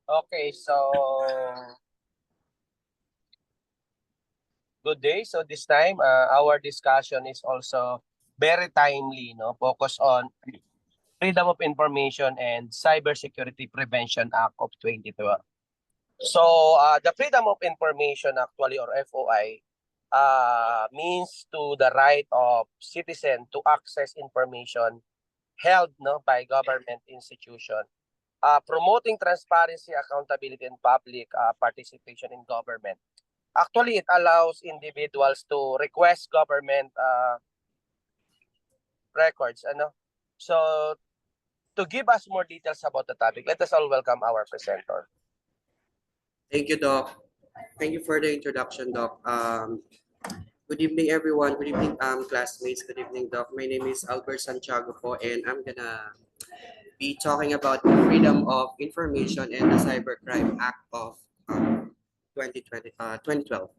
Okay, so good day. So this time, our discussion is also very timely, no? Focus on Freedom of Information and Cybersecurity Prevention Act of 2012. So the Freedom of Information actually, or FOI, means to the right of citizen to access information held, no, by government institution, promoting transparency, accountability, and public participation in government. Actually, it allows individuals to request government records. Ano? So, to give us more details about the topic, let us all welcome our presenter. Thank you, Doc. Thank you for the introduction, Doc. Good evening, everyone. Good evening, classmates. Good evening, Doc. My name is Albert Santiago po, and I'm gonna be talking about the Freedom of Information and the Cybercrime Act of 2012.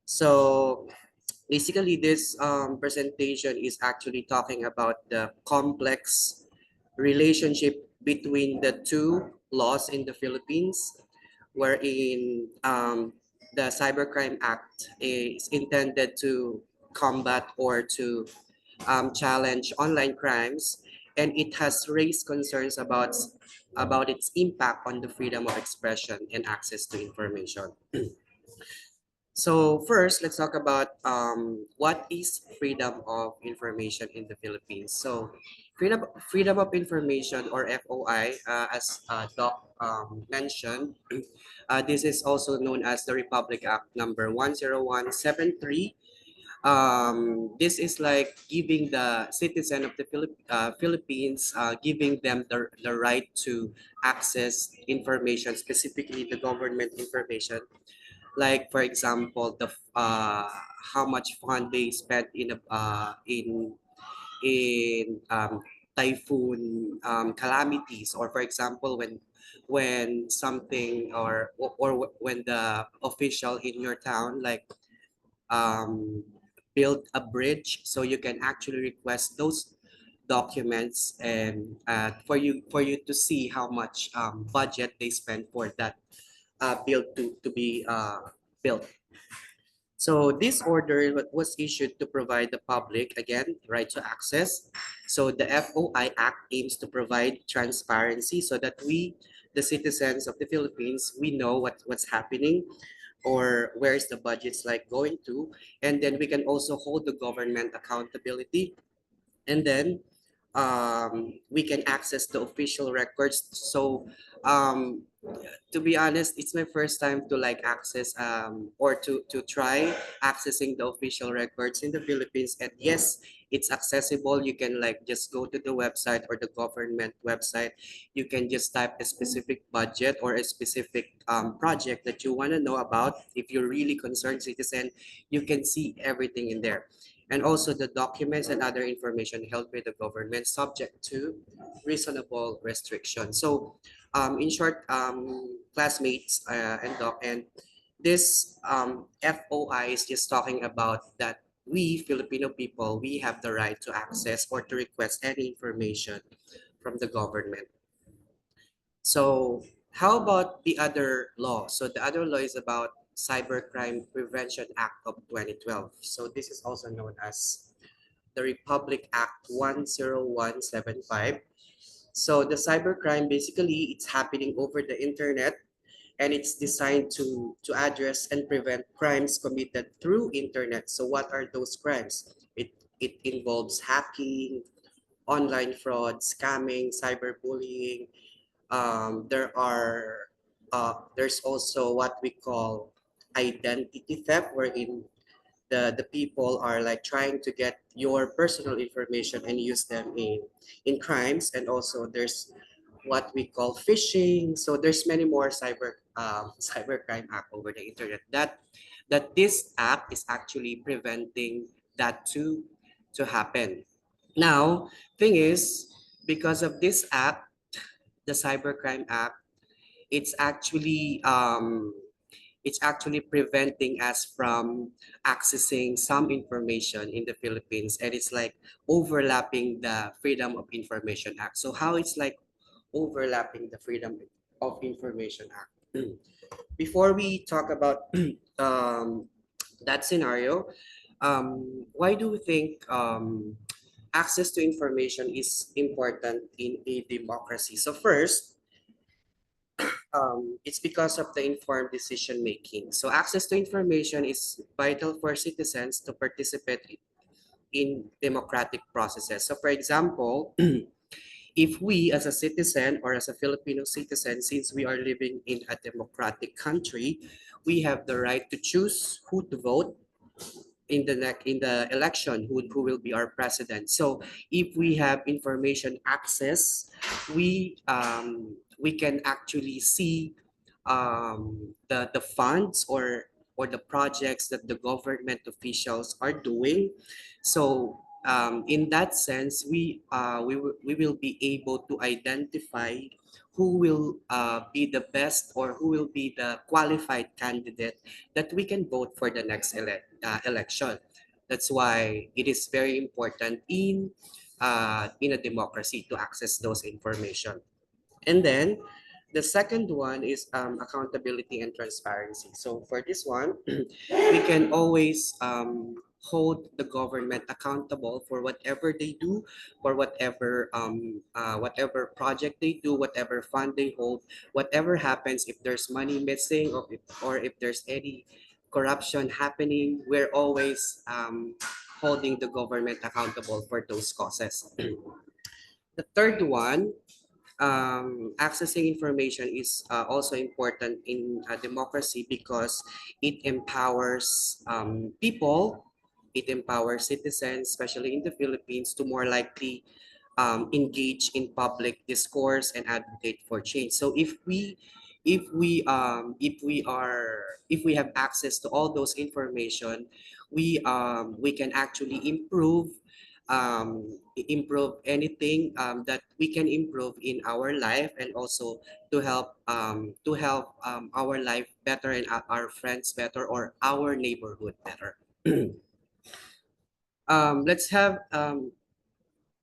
So basically, this presentation is actually talking about the complex relationship between the two laws in the Philippines, wherein the Cybercrime Act is intended to combat or to challenge online crimes, and it has raised concerns about its impact on the freedom of expression and access to information. So first, let's talk about what is freedom of information in the Philippines. So freedom of information, or FOI, as Doc mentioned, this is also known as the Republic Act number 10173. This is like giving the citizen of the Philippines, giving them the right to access information, specifically the government information, like for example how much fund they spent in typhoon calamities, or for example when something or when the official in your town like um, build a bridge, so you can actually request those documents and for you to see how much budget they spent for that build to be built. So this order was issued to provide the public, again, right to access. So the FOI Act aims to provide transparency so that we, the citizens of the Philippines, we know what's happening or where's the budgets like going to. And then we can also hold the government accountability. And then we can access the official records. So to be honest, it's my first time to like access or to try accessing the official records in the Philippines. And yes, it's accessible. You can like just go to the website or the government website. You can just type a specific budget or a specific project that you want to know about. If you're really concerned citizen, you can see everything in there, and also the documents and other information held by the government subject to reasonable restrictions. So in short, classmates and doc, and this FOI is just talking about that we Filipino people, we have the right to access or to request any information from the government. So how about the other law? So the other law is about Cybercrime Prevention Act of 2012. So this is also known as the Republic Act 10175. So the cybercrime, basically it's happening over the internet, and it's designed to address and prevent crimes committed through internet. So what are those crimes? It involves hacking, online fraud, scamming, cyberbullying. There's also what we call identity theft, wherein the people are like trying to get your personal information and use them in crimes. And also there's what we call phishing. So there's many more cybercrime act over the internet that this app is actually preventing that to happen. Now, thing is, because of this app, the cybercrime act, it's actually preventing us from accessing some information in the Philippines, and it's like overlapping the Freedom of Information Act. So how it's like overlapping the Freedom of Information Act. Before we talk about that scenario, why do you think access to information is important in a democracy? So first, it's because of the informed decision making. So access to information is vital for citizens to participate in democratic processes. So for example, if we as a citizen or as a Filipino citizen, since we are living in a democratic country, we have the right to choose who to vote in the election, who will be our president. So if we have information access, we can actually see the funds or the projects that the government officials are doing. So in that sense, we will be able to identify who will be the best or who will be the qualified candidate that we can vote for the next election. That's why it is very important in a democracy to access those information. And then the second one is accountability and transparency. So for this one, we can always hold the government accountable for whatever they do, for whatever project they do, whatever fund they hold, whatever happens, if there's money missing or if there's any corruption happening, we're always holding the government accountable for those causes. The third one, accessing information is also important in a democracy because it empowers people, it empowers citizens, especially in the Philippines, to more likely engage in public discourse and advocate for change. So if we have access to all those information, we can actually improve anything that we can improve in our life, and also to help our life better and our friends better or our neighborhood better. Let's have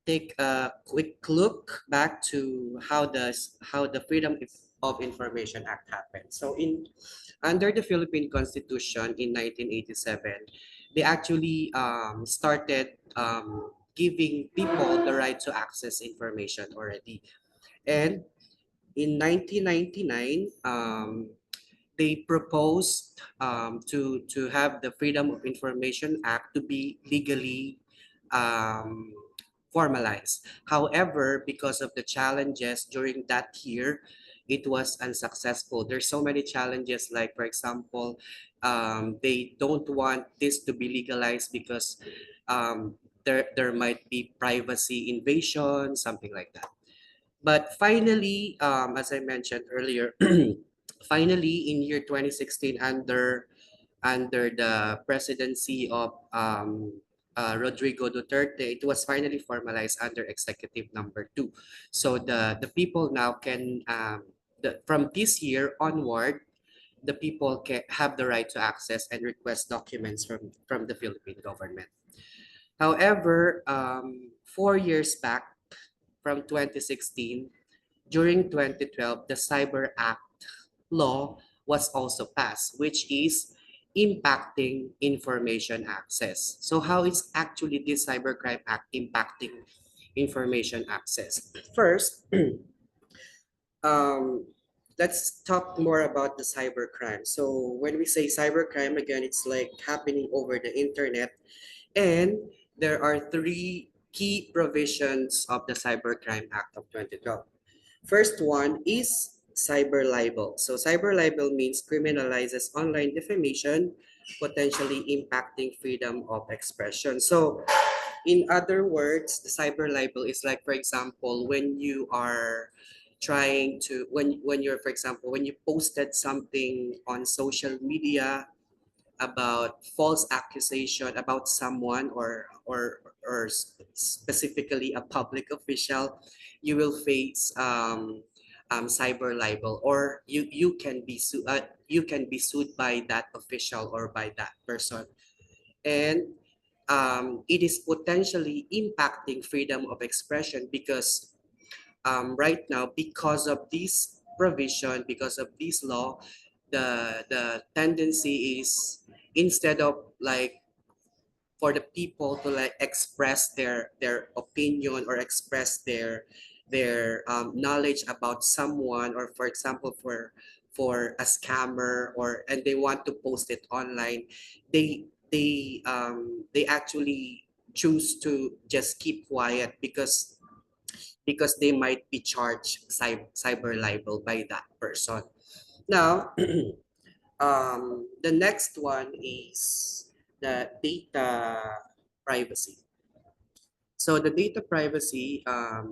take a quick look back to how the of Information Act happened. So in under the Philippine Constitution in 1987, they actually started giving people the right to access information already. And in 1999, they proposed to have the Freedom of Information Act to be legally um, formalized. However, because of the challenges during that year, it was unsuccessful. There's so many challenges, like for example, they don't want this to be legalized because there might be privacy invasion, something like that. But finally, as I mentioned earlier, finally in year 2016, under the presidency of Rodrigo Duterte, it was finally formalized under Executive Number 2. So the people now can, from this year onward, the people can have the right to access and request documents from the Philippine government. However, 4 years back, from 2016, during 2012, the Cyber Act law was also passed, which is impacting information access. So how is actually this Cybercrime Act impacting information access? First, um, let's talk more about the cybercrime. So when we say cybercrime, again, it's like happening over the internet. And there are three key provisions of the Cybercrime Act of 2012. First one is cyber libel. So cyber libel means criminalizes online defamation, potentially impacting freedom of expression. So in other words, the cyber libel is like, for example, when you are trying to, when you're, for example, when you posted something on social media about false accusation about someone or specifically a public official, you will face cyber libel, or you can be sued by that official or by that person. And it is potentially impacting freedom of expression because right now, because of this provision, because of this law, the tendency is, instead of like for the people to like express their opinion or express their knowledge about someone, or for example for a scammer, or and they want to post it online, they actually choose to just keep quiet because they might be charged cyber libel by that person. Now, the next one is the data privacy. So the data privacy,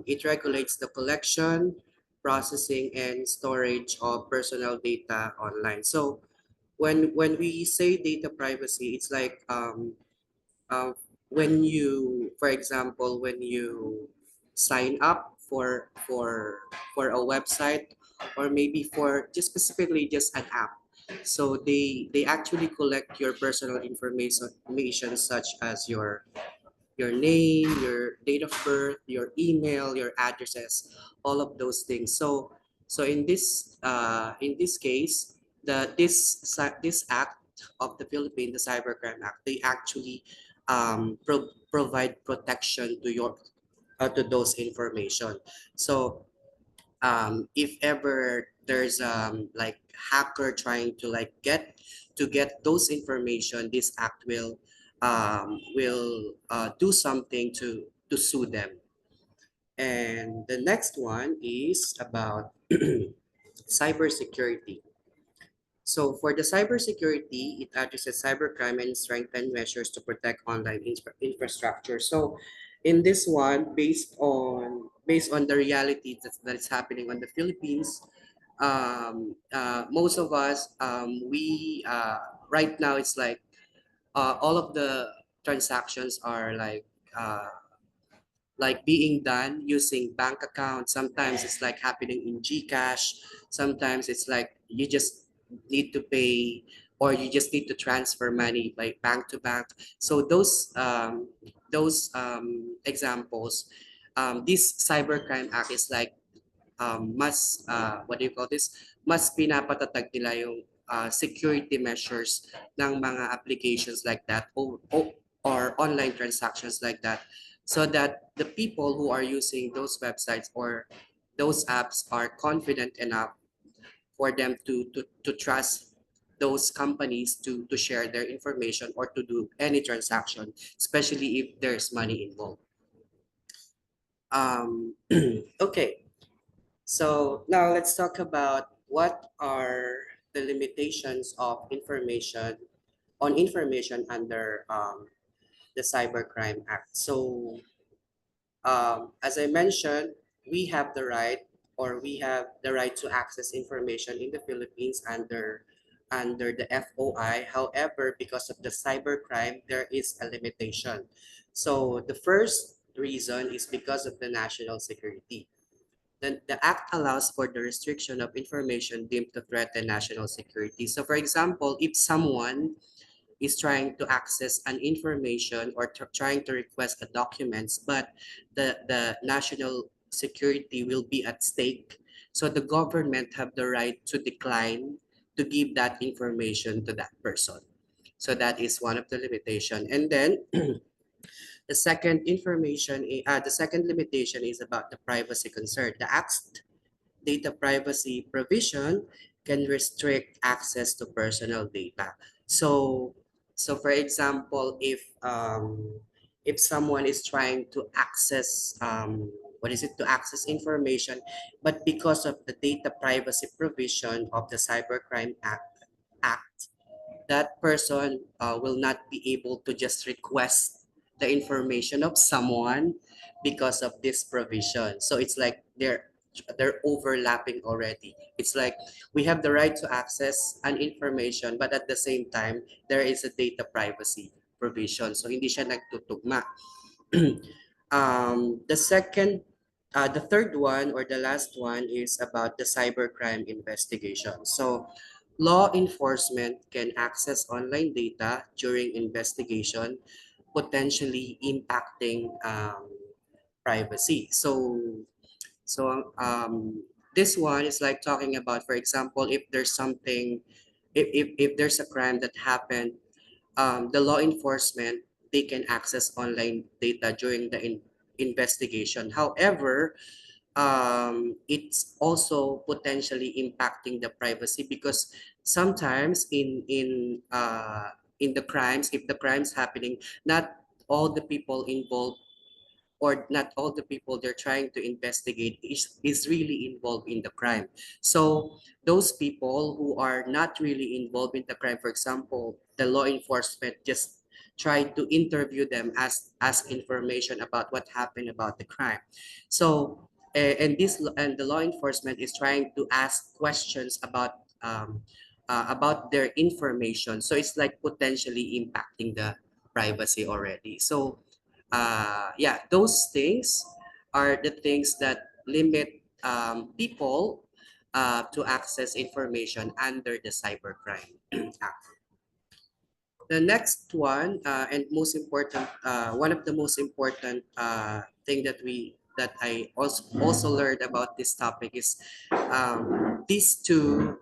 it regulates the collection, processing, and storage of personal data online. So when we say data privacy, it's like uh, when you, for example, when you sign up for a website, or maybe for just specifically just an app, so they actually collect your personal information such as your name, your date of birth, your email, your addresses, all of those things. So in this case, this act of the Philippines, the Cybercrime Act, they actually provide protection to your to those information. So if ever there's like hacker trying to like get those information, this act will do something to sue them. And the next one is about cybersecurity. So for the cybersecurity, it addresses cybercrime and strengthen measures to protect online infrastructure. So in this one, based on the reality that is happening on the Philippines, most of us, we right now it's like all of the transactions are like being done using bank accounts. Sometimes it's like happening in GCash. Sometimes it's like you just need to pay, or you just need to transfer money like bank to bank. So those examples, this Cybercrime Act is like mas what do you call this? Mas pinapatatag nila yung security measures ng mga applications like that, or online transactions like that, so that the people who are using those websites or those apps are confident enough for them to trust those companies to share their information or to do any transaction, especially if there's money involved. Okay, so now let's talk about what are the limitations of information under the Cybercrime Act. So as I mentioned, we have the right to access information in the Philippines under the FOI. However, because of the cybercrime, there is a limitation. So the first reason is because of the national security. The act allows for the restriction of information deemed to threaten national security. So for example, if someone is trying to access an information or trying to request the documents, but the national security will be at stake. So the government have the right to decline to give that information to that person. So that is one of the limitation. And then the second limitation is about the privacy concern. The Act's data privacy provision can restrict access to personal data. So, so for example, if someone is trying to access what is it to access information, but because of the data privacy provision of the Act, that person will not be able to just request the information of someone because of this provision. So it's like they're overlapping already. It's like we have the right to access an information, but at the same time, there is a data privacy provision. So hindi siya nagtutugma. The third one or the last one is about the cybercrime investigation. So law enforcement can access online data during investigation, potentially impacting privacy. So this one is like talking about, for example, if there's something, if there's a crime that happened, the law enforcement, they can access online data during the investigation. However, it's also potentially impacting the privacy because sometimes in the crimes, if the crimes happening, not all the people involved or not all the people they're trying to investigate is really involved in the crime. So those people who are not really involved in the crime, for example, the law enforcement just try to interview them, ask information about what happened about the crime. So and the law enforcement is trying to ask questions about their information. So it's like potentially impacting the privacy already. So yeah, those things are the things that limit people to access information under the Cybercrime Act. The next one and most important, one of the most important thing that I also learned about this topic is these two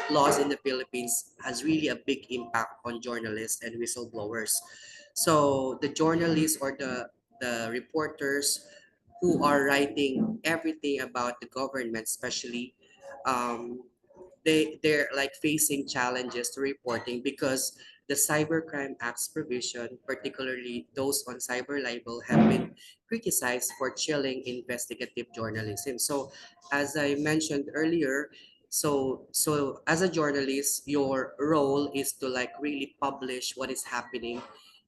laws in the Philippines has really a big impact on journalists and whistleblowers. So the journalists or the reporters who are writing everything about the government, especially um, they're like facing challenges to reporting because the Cybercrime Act's provision, particularly those on cyber libel, have been criticized for chilling investigative journalism. So, as I mentioned earlier, so as a journalist, your role is to like really publish what is happening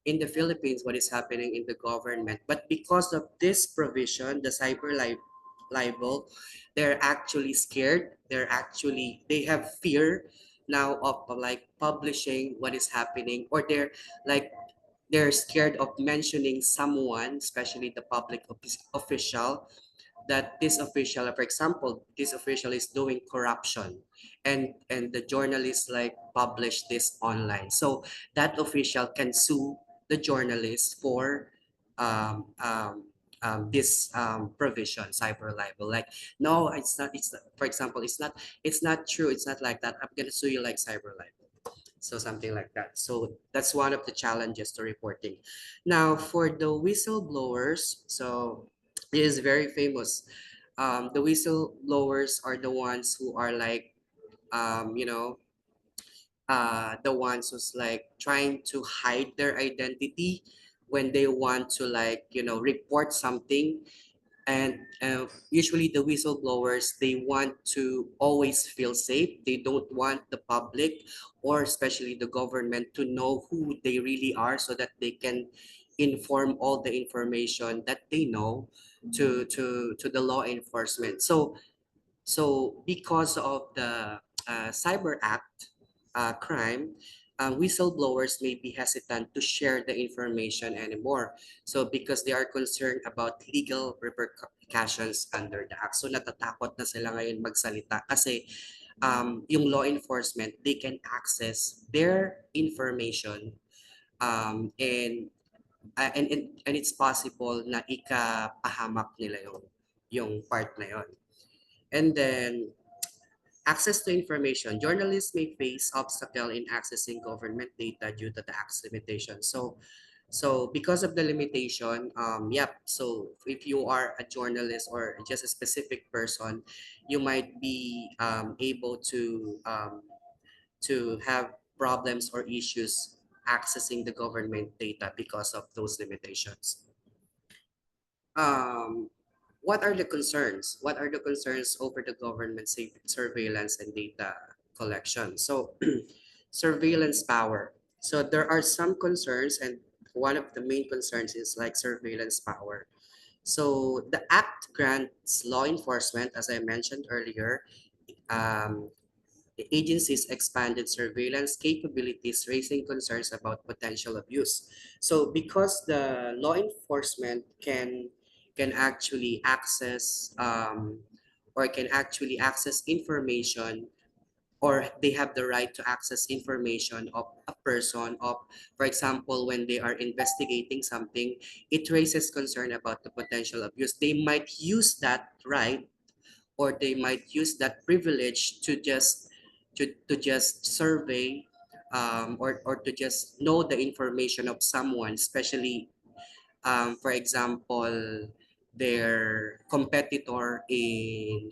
in the Philippines, what is happening in the government. But because of this provision, the libel, they're actually scared. They have fear now of like publishing what is happening, or like they're scared of mentioning someone, especially the public official, that this official, for example, this official is doing corruption, and the journalist like publish this online. So that official can sue the journalist for um, um, this provision, cyber libel. Like, no, it's not. It's not, for example, it's not. It's not true. It's not like that. I'm gonna sue you like cyber libel. So something like that. So that's one of the challenges to reporting. Now for the whistleblowers, so it is very famous. The whistleblowers are the ones who are like, you know, the ones who's like trying to hide their identity when they want to like, report something. And usually the whistleblowers, they want to always feel safe. They don't want the public or especially the government to know who they really are so that they can inform all the information that they know to the law enforcement. So because of the Cyber Act crime, whistleblowers may be hesitant to share the information anymore. So because they are concerned about legal repercussions under the act. So natatakot na sila ngayon magsalita kasi yung law enforcement, they can access their information and it's possible na ikapahamak nila yung part na yon. And then access to information. Journalists may face obstacle in accessing government data due to the Act's limitations. So because of the limitation, yep. So if you are a journalist or just a specific person, you might be able to have problems or issues accessing the government data because of those limitations. Um, what are the concerns? What are the concerns over the government surveillance and data collection? So surveillance power. So there are some concerns, and one of the main concerns is like surveillance power. So the act grants law enforcement, as I mentioned earlier, um, the agency's expanded surveillance capabilities, raising concerns about potential abuse. So because the law enforcement can actually access or can actually access information, or they have the right to access information of a person of, for example, when they are investigating something, it raises concern about the potential abuse. They might use that right or they might use that privilege to just survey, or to just know the information of someone, especially, for example, their competitor in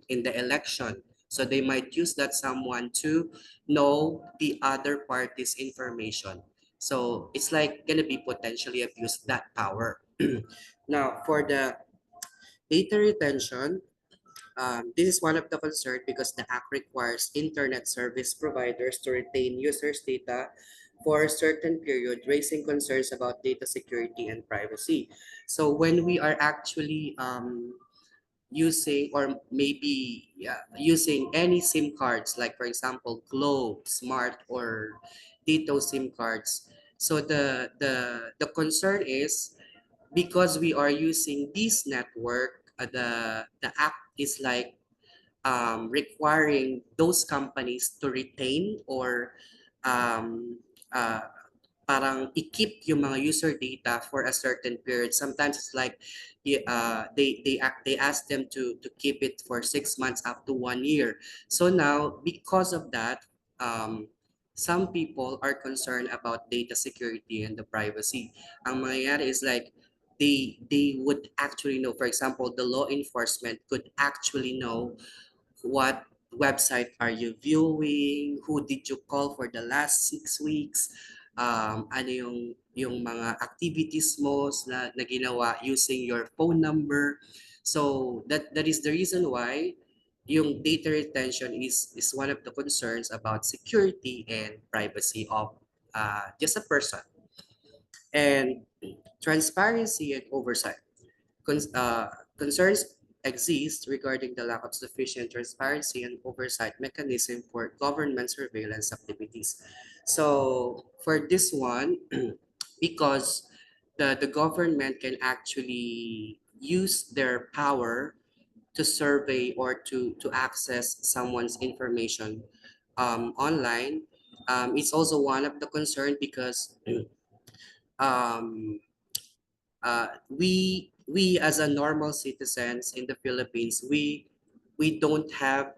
the election. So they might use that someone to know the other party's information. So it's like gonna be potentially abuse that power. Now, for the data retention, this is one of the concern because the act requires internet service providers to retain users' data for a certain period, raising concerns about data security and privacy. So when we are actually using, or maybe, yeah, using any SIM cards, like for example, Globe, Smart, or Dito SIM cards. So the concern is because we are using this network, the app is like requiring those companies to retain, or um, uh, parang i-keep yung mga user data for a certain period. Sometimes it's like they ask them to keep it for 6 months up to 1 year. So now because of that, some people are concerned about data security and the privacy. Ang mangyayari is like they would actually know, for example, the law enforcement could actually know what website are you viewing, who did you call for the last 6 weeks, ano yung mga activities mo na ginawa using your phone number. So that is the reason why yung data retention is one of the concerns about security and privacy of just a person. And transparency and oversight. Concerns exist regarding the lack of sufficient transparency and oversight mechanism for government surveillance activities. So for this one, because the government can actually use their power to survey or to access someone's information online, it's also one of the concern because um, we as a normal citizens in the Philippines, we don't have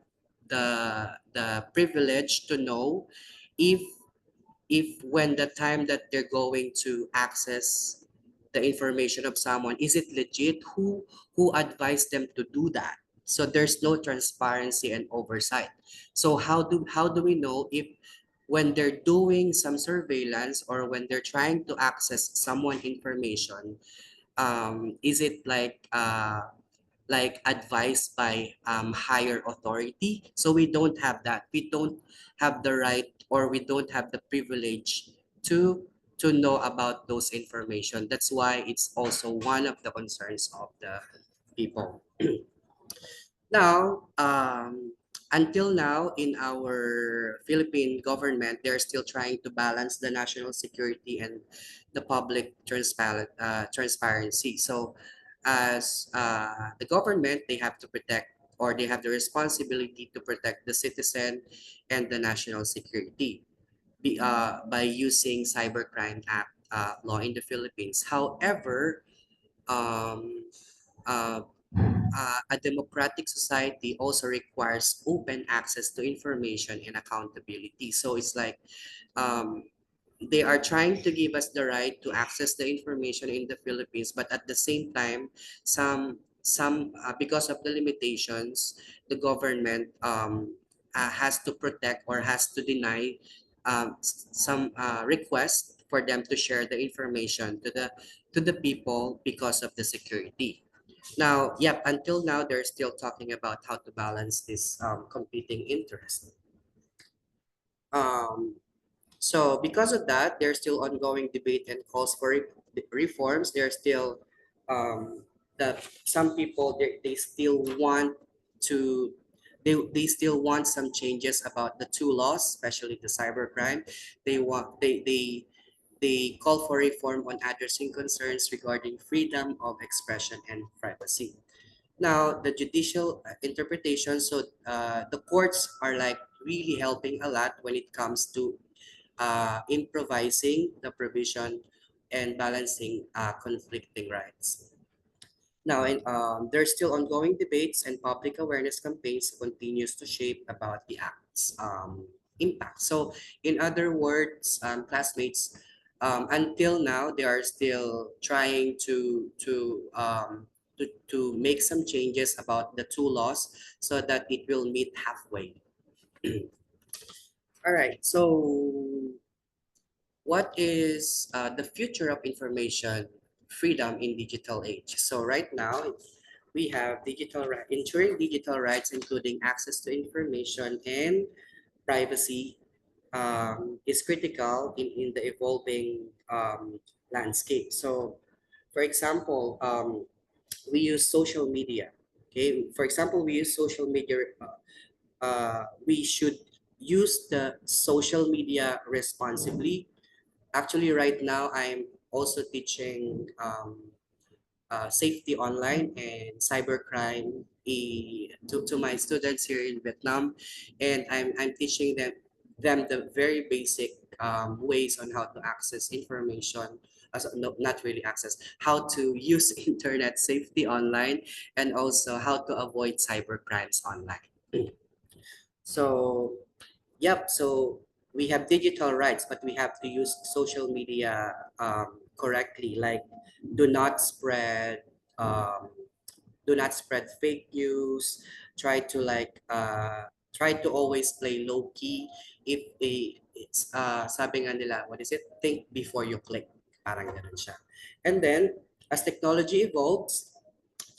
the privilege to know if when the time that they're going to access the information of someone, is it legit, who advised them to do that. So there's no transparency and oversight. So how do we know if when they're doing some surveillance or when they're trying to access someone information, is it like advised by higher authority? So we don't have that. We don't have the right, or we don't have the privilege to know about those information. That's why it's also one of the concerns of the people. Now, until now, in our Philippine government, they're still trying to balance the national security and the public transparency. So, as the government, they have to protect, or they have the responsibility to protect the citizen and the national security by using Cybercrime Act law in the Philippines. However, um, uh, a democratic society also requires open access to information and accountability. So it's like um, they are trying to give us the right to access the information in the Philippines, but at the same time, because of the limitations, the government has to protect or has to deny some requests for them to share the information to the people because of the security. Now, yep, until now, they're still talking about how to balance this competing interest. Um, so because of that, there's still ongoing debate and calls for reforms. There's still that some people they still want to they still want some changes about the two laws, especially the cybercrime. They call for reform on addressing concerns regarding freedom of expression and privacy. Now, the judicial interpretation, so the courts are like really helping a lot when it comes to improvising the provision and balancing conflicting rights. Now, there's still ongoing debates and public awareness campaigns continues to shape about the act's impact. So, in other words, classmates, until now, they are still trying to make some changes about the two laws so that it will meet halfway. All right. So, what is the future of information freedom in digital age? So right now, we have ensuring digital rights, including access to information and privacy, is critical in the evolving landscape. So, for example, we use social media. Okay, for example, we use social media. We should use the social media responsibly. Actually, right now, I'm also teaching safety online and cybercrime to my students here in Vietnam. And I'm teaching them the very basic ways on how to access information. No, not really access, how to use internet safety online and also how to avoid cybercrimes online. So yep. So we have digital rights, but we have to use social media correctly. Like, do not spread, um, do not spread fake news. Try to try to always play low key. If it's sabi nga nila, what is it? Think before you click. Parang ganun siya. And then as technology evolves,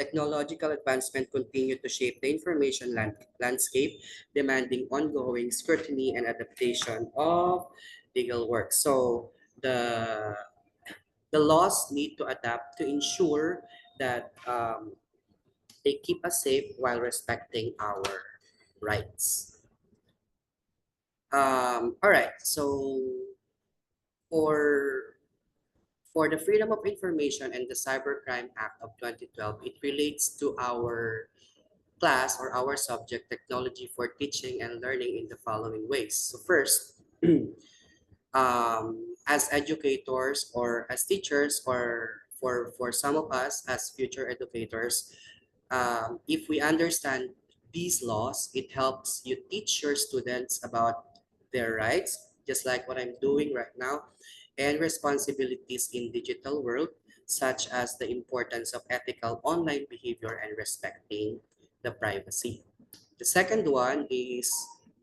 technological advancement continue to shape the information landscape, demanding ongoing scrutiny and adaptation of legal work. So the laws need to adapt to ensure that they keep us safe while respecting our rights. All right, so for for the Freedom of Information and the Cybercrime Act of 2012, it relates to our class or our subject technology for teaching and learning in the following ways. So first, as educators or as teachers or for some of us as future educators, if we understand these laws, it helps you teach your students about their rights, just like what I'm doing right now, and responsibilities in digital world, such as the importance of ethical online behavior and respecting the privacy. The second one is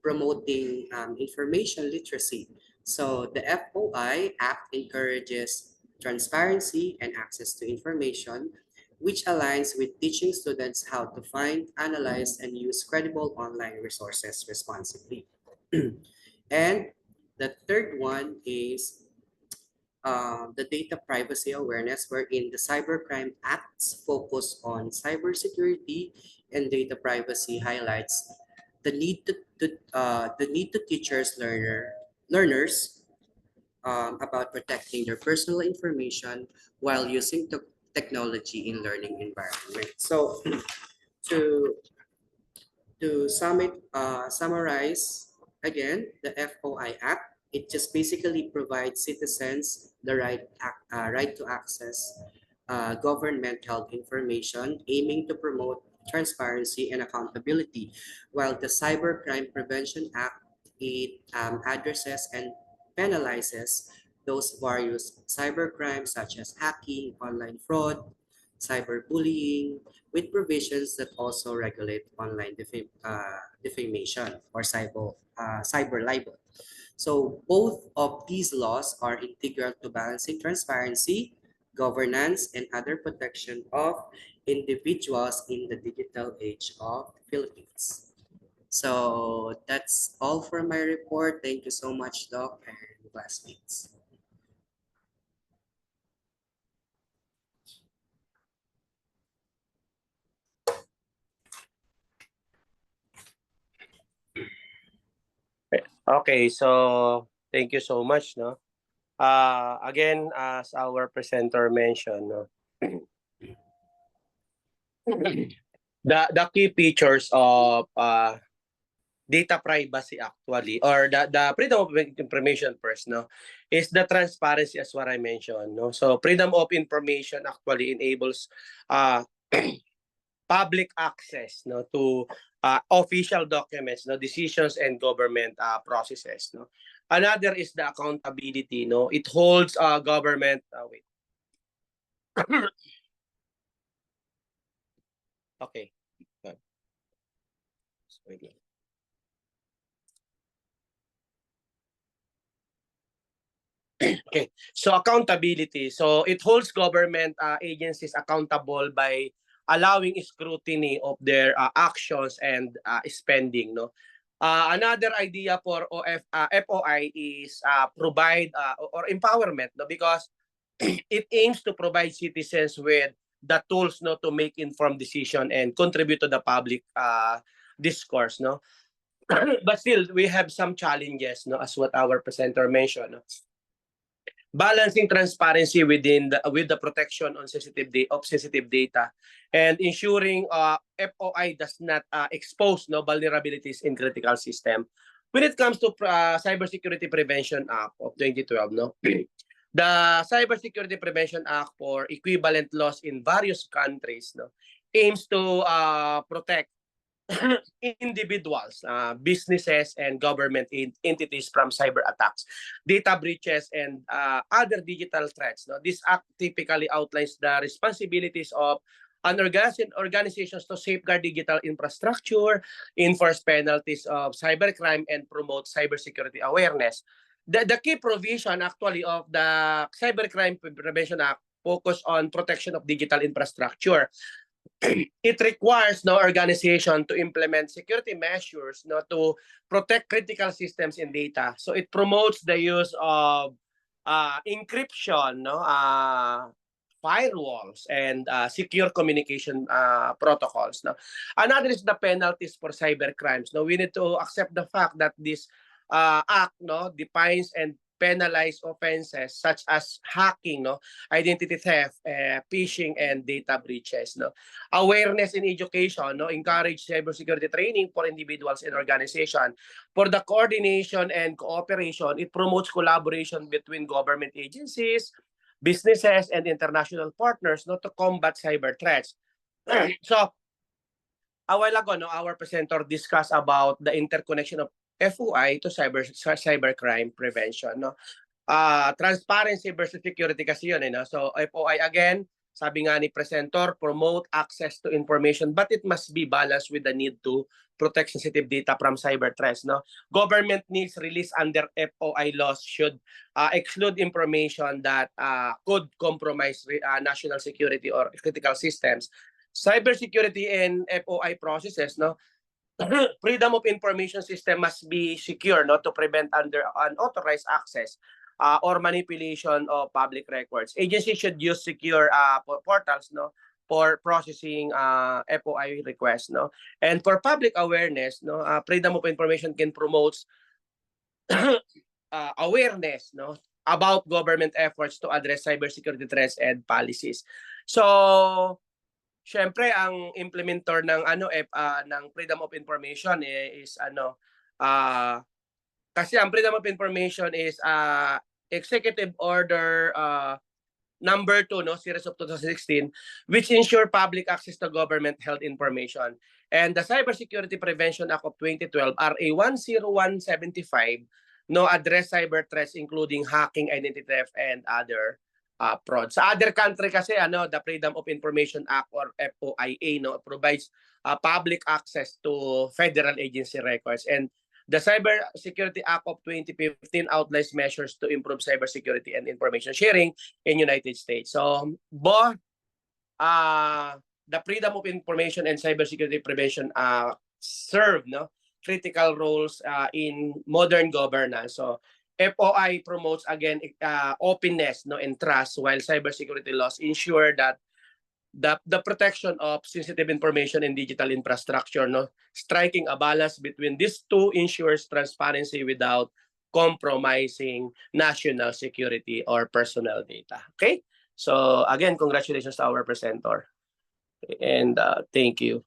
promoting information literacy. So the FOI Act encourages transparency and access to information, which aligns with teaching students how to find, analyze, and use credible online resources responsibly. And the third one is the data privacy awareness, wherein the Cybercrime Act's focus on cybersecurity and data privacy highlights the need to teachers learners about protecting their personal information while using technology in learning environment. So to summarize again, the FOI Act, it just basically provides citizens the right to access government health information, aiming to promote transparency and accountability, while the Cybercrime Prevention Act, it addresses and penalizes those various cybercrimes such as hacking, online fraud, cyberbullying, with provisions that also regulate online defamation or cyber libel. So both of these laws are integral to balancing transparency, governance, and other protection of individuals in the digital age of the Philippines. So that's all for my report. Thank you so much, Doc and classmates. Okay, so thank you so much, no? Again, as our presenter mentioned, no, the key features of data privacy actually, or the freedom of information first, no, is the transparency as what I mentioned, no. So freedom of information actually enables public access, no, to official documents, no, decisions and government processes, no. Another is the accountability, no. It holds government wait. Okay. Wait lang. Okay, so accountability. So it holds government agencies accountable by allowing scrutiny of their actions and spending. No, another idea for FOI is provide or empowerment. No, because it aims to provide citizens with the tools, no, to make informed decision and contribute to the public discourse. No, but still we have some challenges. No, as what our presenter mentioned. No? Balancing transparency with the protection on sensitive data and ensuring FOI does not expose no vulnerabilities in critical system. When it comes to Cybersecurity Prevention Act of 2012, no, the Cybersecurity Prevention Act for equivalent laws in various countries, no, aims to protect individuals, businesses, and government entities from cyber attacks, data breaches, and other digital threats. No? This act typically outlines the responsibilities of an organizations to safeguard digital infrastructure, enforce penalties of cybercrime, and promote cybersecurity awareness. The key provision actually of the Cybercrime Prevention Act focus on protection of digital infrastructure. It requires no organization to implement security measures no to protect critical systems and data. So it promotes the use of encryption, no, firewalls, and secure communication protocols. No, another is the penalties for cyber crimes. No, we need to accept the fact that this act no defines and penalize offenses such as hacking, no, identity theft, phishing, and data breaches. No, awareness in education, no, encourage cybersecurity training for individuals and organizations. For the coordination and cooperation, it promotes collaboration between government agencies, businesses, and international partners, no, to combat cyber threats. So, a while ago, no, our presenter discussed about the interconnection of FOI to cybercrime prevention. No? Transparency versus security kasi yun. No? So FOI again, sabi nga ni presenter, promote access to information but it must be balanced with the need to protect sensitive data from cyber threats. No? Government needs released under FOI laws should exclude information that could compromise national security or critical systems. Cybersecurity and FOI processes, no, freedom of information system must be secure, no, to prevent unauthorized access or manipulation of public records. Agencies should use secure portals, no, for processing FOI requests, no, and for public awareness, no, freedom of information can promote awareness, no, about government efforts to address cybersecurity threats and policies. So syempre ang implementer ng ng freedom of information is kasi ang freedom of information is executive order number 2 no series of 2016 which ensure public access to government health information, and the Cybersecurity Prevention Act of 2012 RA 10175 no address cyber threats including hacking, identity theft, and other fraud. Sa other country kasi the Freedom of Information Act or FOIA no provides public access to federal agency records, and the Cybersecurity Act of 2015 outlines measures to improve cybersecurity and information sharing in United States. So both the Freedom of Information and Cybersecurity Prevention serve no critical roles in modern governance. So FOI promotes again openness no and trust, while cybersecurity laws ensure that the protection of sensitive information and digital infrastructure, no, striking a balance between these two ensures transparency without compromising national security or personal data. Okay, so again, congratulations to our presenter and thank you.